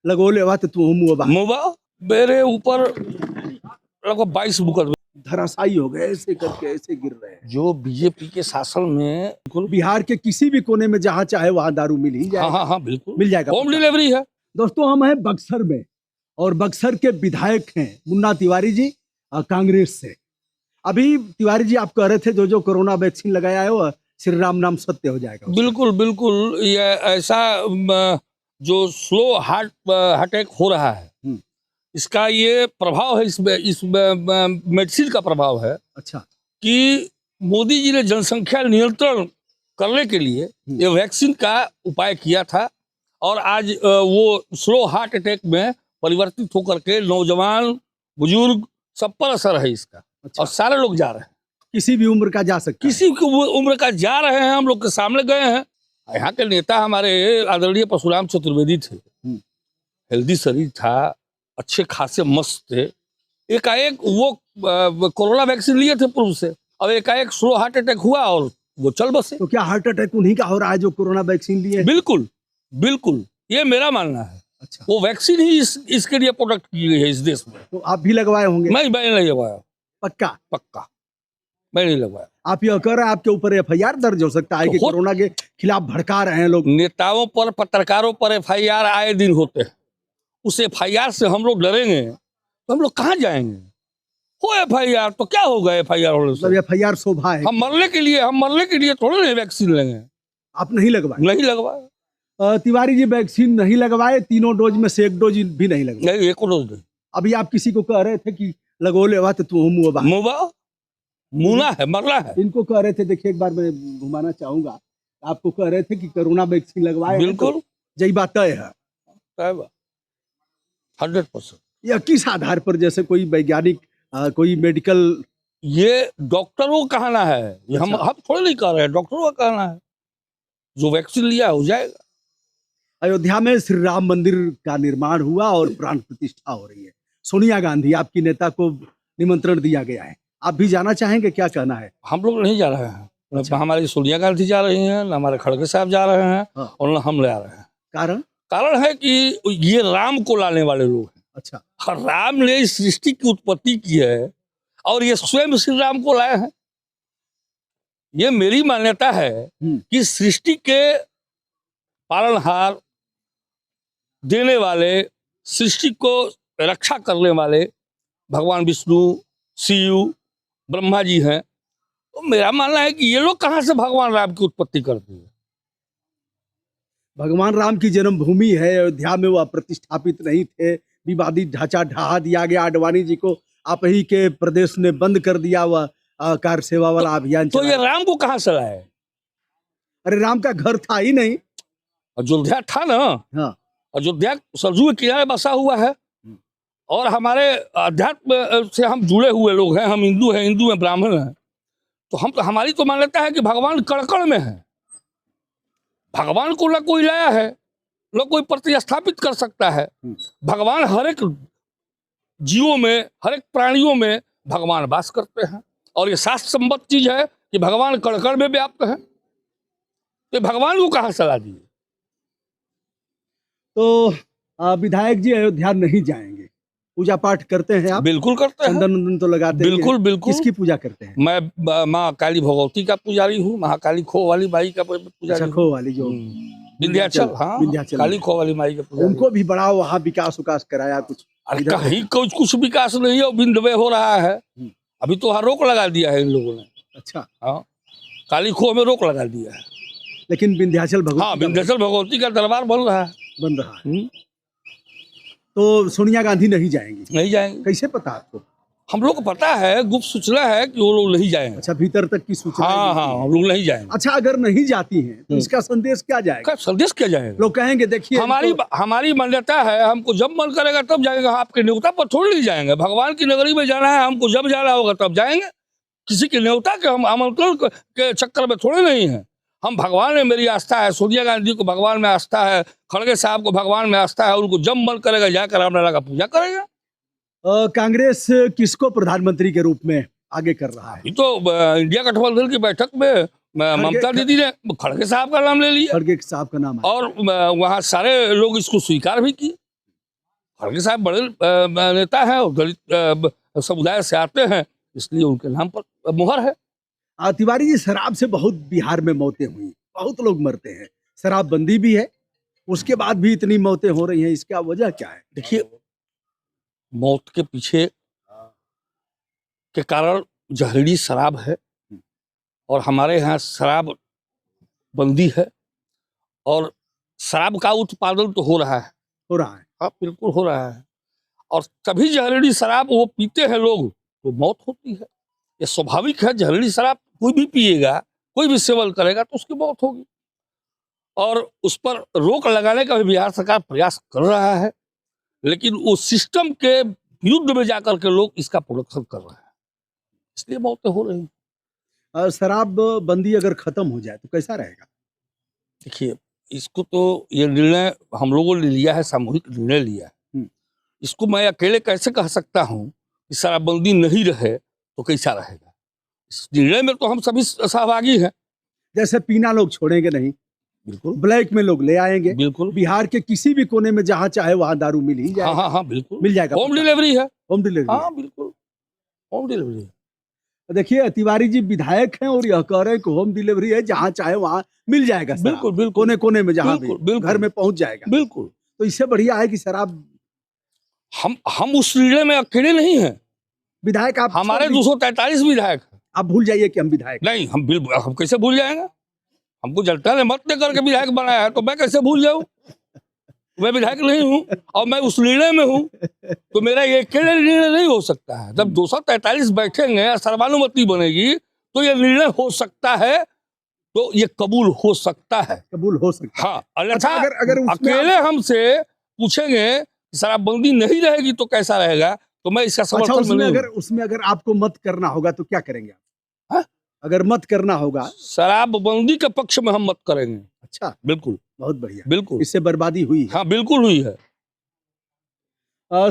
लगो लेवा तो तू मुआ मुबा मेरे ऊपर लगभग 22 मुकदमे धराशायी हो गए, ऐसे करके ऐसे गिर रहे हैं। जो बीजेपी के शासन में बिहार के किसी भी कोने में जहां चाहे वहां दारू मिल ही जाएगा। हाँ बिल्कुल मिल जाएगा, होम डिलीवरी है। दोस्तों हम हैं बक्सर में और बक्सर के विधायक हैं मुन्ना तिवारी जी कांग्रेस से। अभी तिवारी जी आप कह रहे थे जो कोरोना वैक्सीन लगाया है वो श्री राम नाम सत्य हो जाएगा। बिल्कुल बिल्कुल, ये ऐसा जो स्लो हार्ट अटैक हो रहा है इसका ये प्रभाव है, इस मेडिसिन का प्रभाव है। अच्छा, कि मोदी जी ने जनसंख्या नियंत्रण करने के लिए ये वैक्सीन का उपाय किया था और आज वो स्लो हार्ट अटैक में परिवर्तित होकर के नौजवान बुजुर्ग सब पर असर है इसका। अच्छा। और सारे लोग जा रहे हैं, किसी भी उम्र का जा सकता, किसी भी उम्र का जा रहे हैं। हम लोग के सामने गए हैं, यहाँ के नेता हमारे आदरणीय परशुराम चतुर्वेदी थे, हेल्दी शरीर था, अच्छे खासे मस्त थे। एकाएक वो कोरोना वैक्सीन लिए थे पूर्व से, अब एकाएक स्लो हार्ट अटैक हुआ और वो चल बसे। तो क्या हार्ट अटैक उन्हीं का हो रहा है जो कोरोना वैक्सीन लिए? बिल्कुल बिल्कुल, ये मेरा मानना है। अच्छा। वो वैक्सीन ही इसके लिए प्रोडक्ट की गई है इस देश में। तो आप भी लगवाए होंगे? मैं नहीं लगवाया। पक्का? पक्का मैं नहीं लगवाया। आप ये कह रहे हैं आपके ऊपर एफआईआर दर्ज हो सकता है कि कोरोना के खिलाफ भड़का रहे हैं लोग? नेताओं पर, पत्रकारों पर एफआईआर आए दिन होते हैं। उस एफआईआर से हम लोग डरेंगे तो हम लोग कहाँ जाएंगे? हो एफआईआर तो क्या होगा? एफआईआर होने से एफआईआर शोभा है। हम मरने के लिए थोड़े नहीं वैक्सीन लेंगे। आप नहीं लगवाए? नहीं लगवाए। तिवारी जी वैक्सीन नहीं लगवाए, तीनों डोज में से एक डोज भी नहीं लगवाए? नहीं, एक डोज नहीं। अभी आप किसी को कह रहे थे कि लगो लेवा तो तू मुना है, मरना है। इनको कह रहे थे, देखिए एक बार मैं घुमाना चाहूंगा, आपको कह रहे थे कि कोरोना वैक्सीन लगवाए। बिल्कुल यही बात तय है, 100%। या किस आधार पर? जैसे कोई वैज्ञानिक कोई मेडिकल? ये डॉक्टरों का कहना है, ये हम थोड़े नहीं कह रहे हैं, डॉक्टरों का कहना है। जो वैक्सीन लिया हो जाएगा। अयोध्या में श्री राम मंदिर का निर्माण हुआ और प्राण प्रतिष्ठा हो रही है। सोनिया गांधी आपकी नेता को निमंत्रण दिया गया है, आप भी जाना चाहेंगे? क्या कहना है? हम लोग नहीं जा रहे हैं। अच्छा। हमारी सोनिया गांधी जा रही हैं, न हमारे खड़गे साहब जा रहे हैं और न हम ले आ रहे हैं। कारण है कि ये राम को लाने वाले लोग हैं। अच्छा। राम ने इस सृष्टि की उत्पत्ति की है और ये स्वयं श्री राम को लाए हैं। ये मेरी मान्यता है कि सृष्टि के पालनहार, देने वाले, सृष्टि को रक्षा करने वाले भगवान विष्णु, शिव, ब्रह्मा जी हैं। तो मेरा मानना है कि ये लोग कहां से भगवान राम की उत्पत्ति करते हैं? भगवान राम की जन्मभूमि है अयोध्या में, वह प्रतिष्ठापित नहीं थे, विवादित ढांचा ढहा दिया गया। आडवाणी जी को आप ही के प्रदेश ने बंद कर दिया, वह कार सेवा वाला अभियान। तो ये राम को कहां से लाए? अरे राम का घर था ही नहीं, अयोध्या था ना। हाँ। अयोध्या सरजू के किनारे बसा हुआ है और हमारे अध्यात्म से हम जुड़े हुए लोग हैं। हम हिंदू हैं, हिंदू में ब्राह्मण हैं, तो हमारी तो मान्यता है कि भगवान कण-कण में है। भगवान को न कोई लाया है, न कोई प्रतिस्थापित कर सकता है। भगवान हर एक जीवों में, हर एक प्राणियों में भगवान वास करते हैं और ये शास्त्र सम्मत चीज है कि भगवान कण-कण में व्याप्त है। तो भगवान को कहां सलाह दी? तो विधायक जी अयोध्या नहीं जाएंगे, पूजा पाठ करते हैं आप? बिल्कुल करते हैं। चंदन तो लगाते हैं? बिल्कुल बिल्कुल। किसकी पूजा करते हैं? मैं माँ काली भगवती का पुजारी हूँ, महाकाली खो वाली माई का पुजारी। खो वाली जो विंध्याचल, हाँ, काली खो वाली माई का पुजारी। उनको भी बड़ा वहाँ विकास कराया कुछ? कहीं कुछ विकास नहीं है, बिंदवे हो रहा है। अभी तो रोक लगा दिया है इन लोगों ने। अच्छा। हाँ, काली खो में रोक लगा दिया है, लेकिन विंध्याचल भगवती, हाँ, विंध्याचल भगवती का दरबार बन रहा है। तो सोनिया गांधी नहीं जाएंगी? नहीं जाएंगे। कैसे पता आपको? हम लोग को पता है, गुप्त सूचना है कि वो लोग नहीं जाएंगे। अच्छा, भीतर तक की सूचना? हाँ, हम लोग नहीं जाएंगे। अच्छा, अगर नहीं जाती हैं तो इसका संदेश क्या जाएगा? संदेश क्या जाएगा? लोग कहेंगे देखिए हमारी मान्यता है, हमको जब मन करेगा तब जाएंगे। आपके न्योता पर थोड़ी नहीं जाएंगे। भगवान की नगरी में जाना है, हमको जब जाना होगा तब जाएंगे। किसी के न्योता के, हम आमंत्रण के चक्कर में थोड़े नहीं है। हम भगवान में मेरी आस्था है, सोनिया गांधी को भगवान में आस्था है, खड़गे साहब को भगवान में आस्था है। उनको जब मन करेगा जाकर रामलला का पूजा करेगा। कांग्रेस किसको प्रधानमंत्री के रूप में आगे कर रहा है? तो इंडिया गठबंधन की बैठक में ममता दीदी ने खड़गे साहब का नाम ले लिया। खड़गे साहब का नाम है। और वहाँ सारे लोग इसको स्वीकार भी किए। खड़गे साहब बड़े नेता हैं और दलित समुदाय से आते हैं, इसलिए उनके नाम पर मुहर है। तिवारी जी, शराब से बहुत बिहार में मौतें हुई, बहुत लोग मरते हैं, शराबबंदी भी है, उसके बाद भी इतनी मौतें हो रही हैं, इसका वजह क्या है? देखिए, मौत के पीछे के कारण जहरीली शराब है, और हमारे यहाँ शराब बंदी है, और शराब का उत्पादन तो हो रहा है। हाँ, बिल्कुल हो रहा है, और तभी जहरीली शराब वो पीते हैं लोग तो मौत होती है। ये स्वाभाविक है, जहरीली शराब कोई भी पिएगा, कोई भी सेवन करेगा तो उसकी मौत होगी, और उस पर रोक लगाने का भी बिहार सरकार प्रयास कर रहा है, लेकिन वो सिस्टम के विरुद्ध में जाकर के लोग इसका प्रोडक्शन कर रहे हैं, इसलिए मौतें हो रही हैं। शराब बंदी अगर खत्म हो जाए तो कैसा रहेगा? देखिए, इसको तो ये निर्णय हम लोगों ने लिया है, सामूहिक निर्णय लिया है। इसको मैं अकेले कैसे कह सकता हूँ कि शराबबंदी नहीं रहे तो कैसा रहेगा? इस निर्णय में तो हम सभी सहभागी हैं। जैसे पीना लोग छोड़ेंगे नहीं, बिल्कुल, ब्लैक में लोग ले आएंगे, बिल्कुल, बिहार के किसी भी कोने में जहां चाहे वहां दारू मिल ही जाएगा। हाँ, हाँ, बिल्कुल मिल जाएगा, होम डिलीवरी है। होम डिलीवरी, हाँ, बिल्कुल होम डिलीवरी है। देखिए, तिवारी जी विधायक हैं और यह कह रहे हैं कि होम डिलीवरी है, जहां चाहे वहां मिल जाएगा। बिल्कुल, बिल्कुल, कोने कोने में जहां भी घर में पहुंच जाएगा। बिल्कुल, तो इससे बढ़िया है कि शराब। हम उस निर्णय में अकेले नहीं हैं, विधायक आप, हमारे 243 विधायक हैं। आप भूल जाइए कि हम विधायक नहीं, हम कैसे भूल जाएंगे? हमको जनता ने मत दे करके विधायक बनाया है, तो मैं कैसे भूल जाऊं? मैं विधायक नहीं हूं और मैं उस निर्णय में हूं, तो मेरा ये अकेले निर्णय नहीं हो सकता है। जब 243 बैठेंगे, सर्वानुमति बनेगी, तो ये निर्णय हो सकता है, तो ये कबूल हो सकता है, कबूल हो सकता है। हाँ, अन्यथा अगर अकेले हमसे पूछेंगे शराबबंदी नहीं रहेगी तो कैसा रहेगा, तो मैं इसका समर्थन नहीं। उसमें अगर आपको मत करना होगा तो क्या करेंगे आप? हाँ? अगर मत करना होगा, शराबबंदी के पक्ष में हम मत करेंगे। अच्छा, बिल्कुल, बहुत बढ़िया, बिल्कुल, इससे बर्बादी हुई है। हाँ, बिल्कुल हुई है।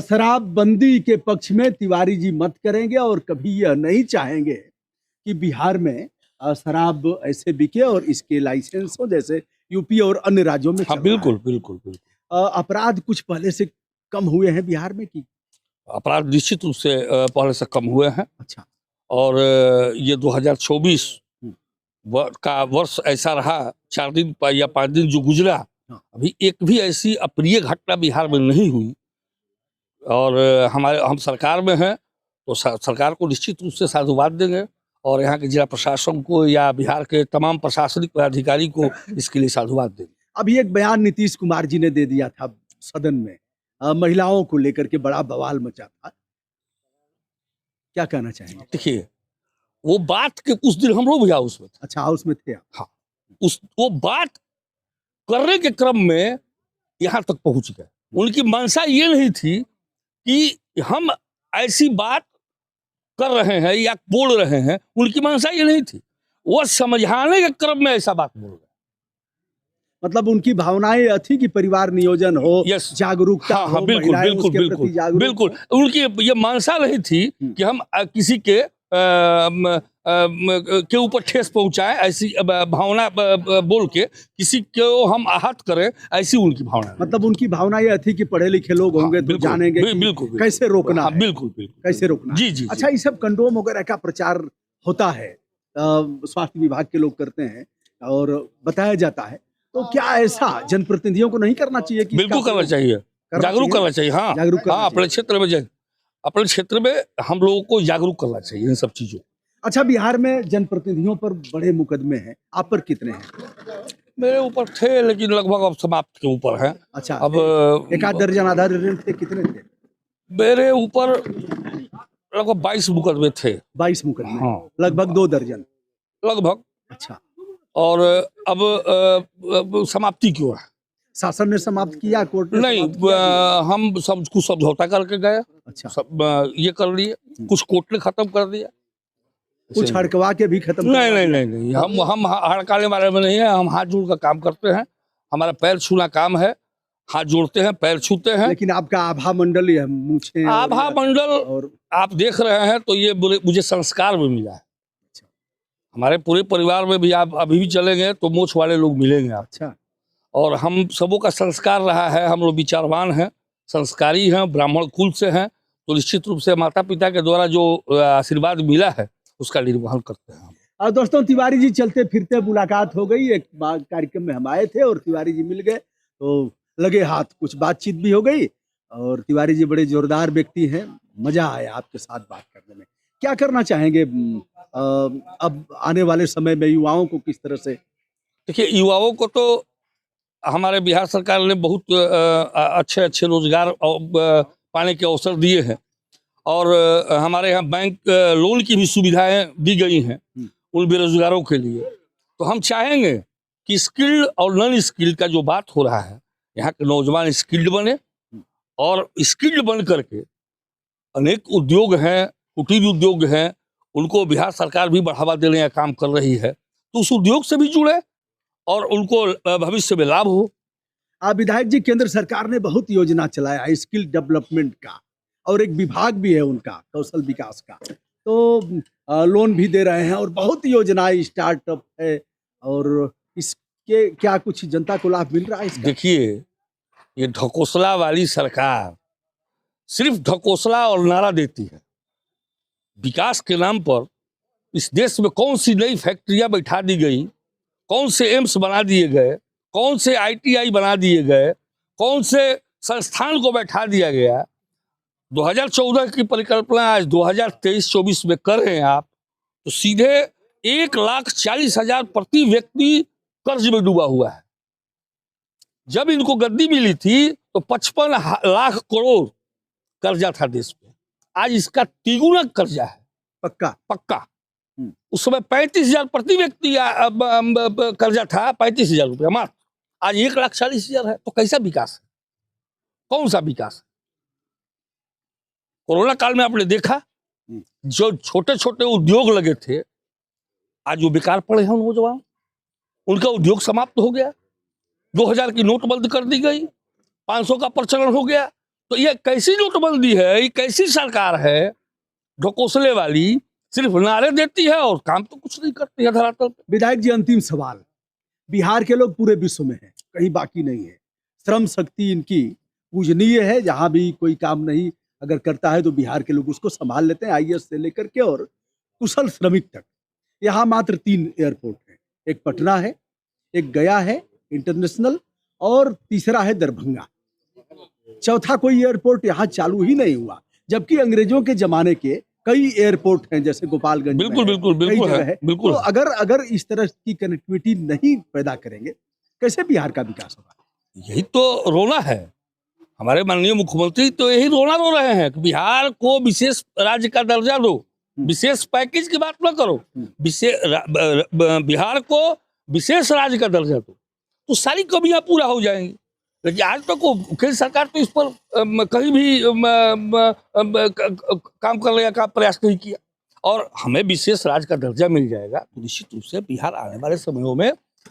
शराबबंदी के पक्ष में तिवारी जी मत करेंगे और कभी यह नहीं चाहेंगे कि बिहार में शराब ऐसे बिके और इसके लाइसेंस हो जैसे यूपी और अन्य राज्यों में। हाँ, बिल्कुल, बिल्कुल, बिल्कुल। अपराध कुछ पहले से कम हुए हैं बिहार में कि? अपराध निश्चित रूप से पहले से कम हुए हैं। अच्छा, और ये 2024 का वर्ष ऐसा रहा, 4 दिन या 5 दिन जो गुजरा, अभी एक भी ऐसी अप्रिय घटना बिहार में नहीं हुई, और हम सरकार में हैं तो सरकार को निश्चित रूप से साधुवाद देंगे, और यहाँ के जिला प्रशासन को या बिहार के तमाम प्रशासनिक अधिकारी को इसके लिए साधुवाद देंगे। अभी एक बयान नीतीश कुमार जी ने दे दिया था सदन में, महिलाओं को लेकर के बड़ा बवाल मचा था, क्या कहना चाहेंगे? देखिए, वो बात के उस दिन हम लोग भी हाउस में थे। अच्छा, हाउस में थे आप? हाँ, वो बात करने के क्रम में यहाँ तक पहुंच गए। उनकी मंशा ये नहीं थी कि हम ऐसी बात कर रहे हैं या बोल रहे हैं, उनकी मंशा ये नहीं थी, वो समझाने के क्रम में ऐसा बात बोल रहे। मतलब उनकी भावनाएं थी कि परिवार नियोजन हो, जागरूकता हाँ, हो, बिल्कुल, बिल्कुल, बिल्कुल, बिल्कुल, उनकी ये मंशा नहीं थी कि हम किसी के ऊपर ठेस पहुंचाएं, ऐसी भावना बोल के किसी को हम आहत करें, ऐसी उनकी भावना। मतलब उनकी भावना यह थी कि पढ़े लिखे लोग होंगे तो जानेंगे बिल्कुल कैसे रोकना है। बिल्कुल, कैसे रोकना। जी, जी। अच्छा, ये सब कंडोम वगैरह का प्रचार होता है, स्वास्थ्य विभाग के लोग करते हैं और बताया जाता है, तो क्या ऐसा जनप्रतिनिधियों को नहीं करना चाहिए? कि बिल्कुल करना चाहिए, जागरूक करना चाहिए। हाँ, हाँ, अपने क्षेत्र में हम लोगों को जागरूक करना चाहिए इन सब चीजों। अच्छा, बिहार में जनप्रतिनिधियों पर बड़े मुकदमे हैं, आप पर कितने हैं? मेरे ऊपर थे, लेकिन लगभग अब समाप्त के ऊपर है। अच्छा, अब एक आध दर्जन आधा दर्जन थे, कितने थे? मेरे ऊपर लगभग 22 मुकदमे थे। 22 मुकदमे? हाँ, लगभग 2 दर्जन लगभग। अच्छा, और अब समाप्ति क्यों है? शासन ने समाप्त किया, कोर्ट ने? नहीं, हम सब कुछ समझौता करके गए। अच्छा, सब ये कर लिए, कुछ कोर्ट ने खत्म कर दिया, कुछ हड़कवा के भी खत्म। नहीं, हम हड़काने वाले में नहीं है, हम हाथ जोड़ का काम करते हैं, हमारा पैर छूना काम है, हाथ जोड़ते हैं, पैर छूते हैं। लेकिन आपका आभा मंडल, ये मूछें, आभा मंडल और आप देख रहे हैं, तो ये मुझे संस्कार में मिला है। हमारे पूरे परिवार में भी आप अभी भी चलेंगे तो मोछ वाले लोग मिलेंगे आप। अच्छा, और हम सबों का संस्कार रहा है, हम लोग विचारवान हैं, संस्कारी हैं, ब्राह्मण कुल से हैं, तो निश्चित रूप से माता पिता के द्वारा जो आशीर्वाद मिला है उसका निर्वहन करते हैं। और दोस्तों, तिवारी जी चलते फिरते मुलाकात हो गई, एक कार्यक्रम में हम आए थे और तिवारी जी मिल गए, तो लगे हाथ, कुछ बातचीत भी हो गई। और तिवारी जी बड़े जोरदार व्यक्ति हैं, मजा आया आपके साथ बात करने में। क्या करना चाहेंगे अब आने वाले समय में युवाओं को किस तरह से? देखिए, युवाओं को तो हमारे बिहार सरकार ने बहुत अच्छे अच्छे रोजगार पाने के अवसर दिए हैं, और हमारे यहाँ बैंक लोन की भी सुविधाएं दी गई हैं उन बेरोजगारों के लिए। तो हम चाहेंगे कि स्किल्ड और नॉन स्किल्ड का जो बात हो रहा है, यहाँ के नौजवान स्किल्ड बने, और स्किल्ड बन करके अनेक उद्योग हैं, कुटीर उद्योग हैं, उनको बिहार सरकार भी बढ़ावा देने का काम कर रही है, तो उस उद्योग से भी जुड़े और उनको भविष्य में लाभ हो। आप विधायक जी, केंद्र सरकार ने बहुत योजना चलाया है स्किल डेवलपमेंट का, और एक विभाग भी है उनका कौशल विकास का, तो लोन भी दे रहे हैं और बहुत योजनाएं स्टार्टअप है, और इसके क्या कुछ जनता को लाभ मिल रहा है इसका? देखिए, ये ढकोसला वाली सरकार सिर्फ ढकोसला और नारा देती है। विकास के नाम पर इस देश में कौन सी नई फैक्ट्रियां बैठा दी गई, कौन से एम्स बना दिए गए, कौन से ITI बना दिए गए, कौन से संस्थान को बैठा दिया गया। 2014 की परिकल्पना आज 2023-24 में कर रहे हैं आप, तो सीधे 1,40,000 प्रति व्यक्ति कर्ज में डूबा हुआ है। जब इनको गद्दी मिली थी तो 55 लाख करोड़ कर्जा था देश पे, आज इसका तिगुना कर्जा है। पक्का। उस समय 35,000 प्रति व्यक्ति कर्जा था, 35,000 रुपया मात्र, आज 1,40,000 है। तो कैसा विकास है, कौन सा विकास है? कोरोना काल में आपने देखा, जो छोटे छोटे उद्योग लगे थे आज वो बेकार पड़े हैं नौजवान, उनका उद्योग समाप्त हो गया। 2000 की नोटबंदी कर दी गई, 500 का प्रचलन हो गया। तो ये कैसी नोटबंदी है, ये कैसी सरकार है ढकोसले वाली, सिर्फ नारे देती है और काम तो कुछ नहीं करती है धरातल पे। विधायक जी, अंतिम सवाल, बिहार के लोग पूरे विश्व में हैं, कहीं बाकी नहीं है, श्रम शक्ति इनकी पूजनीय है, जहां भी कोई काम नहीं अगर करता है तो बिहार के लोग उसको संभाल लेते हैं, IAS से लेकर के और कुशल श्रमिक तक। यहाँ मात्र 3 एयरपोर्ट है, एक पटना है, एक गया है इंटरनेशनल, और तीसरा है दरभंगा। चौथा कोई एयरपोर्ट यहाँ चालू ही नहीं हुआ, जबकि अंग्रेजों के जमाने के कई एयरपोर्ट हैं, जैसे गोपालगंज। बिल्कुल है। तो अगर इस तरह की कनेक्टिविटी नहीं पैदा करेंगे, कैसे बिहार का विकास होगा? यही तो रोना है। हमारे माननीय मुख्यमंत्री तो यही रोना रो रहे हैं कि बिहार को विशेष राज्य का दर्जा दो, विशेष पैकेज की बात न करो, बिहार को विशेष राज्य का दर्जा दो, तो सारी कमियां पूरा हो जाएंगी। लेकिन आज तक केंद्र सरकार तो इस पर कहीं भी काम करने का प्रयास नहीं किया, और हमें विशेष राज्य का दर्जा मिल जाएगा तो निश्चित रूप से बिहार आने वाले समयों में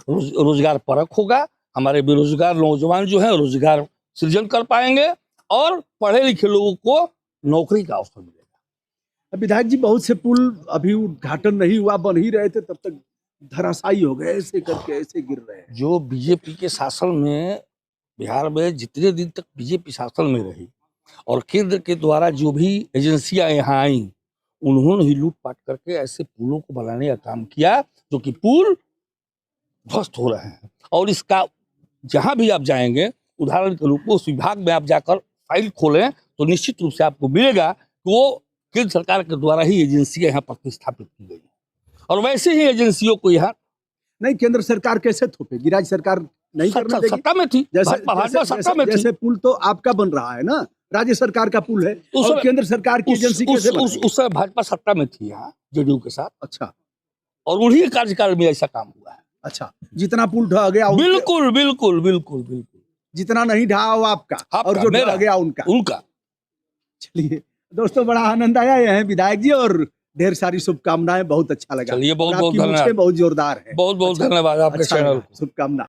रोजगार परक होगा। हमारे बेरोजगार नौजवान जो है रोजगार सृजन कर पाएंगे, और पढ़े लिखे लोगों को नौकरी का अवसर मिलेगा। विधायक जी, बहुत से पुल अभी उद्घाटन नहीं हुआ, बन ही रहे थे, तब तक धराशायी हो गए, ऐसे करके ऐसे गिर रहे हैं। जो बीजेपी के शासन में बिहार में जितने दिन तक बीजेपी शासन में रही, और केंद्र के द्वारा जो भी एजेंसियां यहाँ आई, उन्होंने ही लूटपाट करके ऐसे पुलों को बनाने का काम किया जो कि पुल ध्वस्त हो रहे हैं। और इसका जहां भी आप जाएंगे, उदाहरण के रूप में उस विभाग में आप जाकर फाइल खोलें तो निश्चित रूप से आपको मिलेगा कि वो केंद्र सरकार के द्वारा ही एजेंसियां यहाँ प्रतिस्थापित की गई, और वैसे ही एजेंसियों को यहाँ नहीं, केंद्र सरकार कैसे थोपेगी? राज्य सरकार नहीं करने देगी? सत्ता में थी, सत्ता में थी। जैसे पुल तो आपका बन रहा है ना, राज्य सरकार का पुल है, और केंद्र सरकार की एजेंसी कैसे बनेगी? उस समय भाजपा सत्ता में थी यहाँ JDU के साथ। अच्छा, और उन्हीं कार्यकाल में ऐसा काम हुआ है। अच्छा, जितना पुल ढह गया बिल्कुल, जितना नहीं ढहा वो आपका, और जो ढह गया उनका। चलिए दोस्तों, बड़ा आनंद आया। ये हैं विधायक जी, और ढेर सारी शुभकामनाएं, बहुत अच्छा लगा। चलिए, बहुत धन्यवाद, बहुत जोरदार है। बहुत धन्यवाद आपके चैनल को, शुभकामना।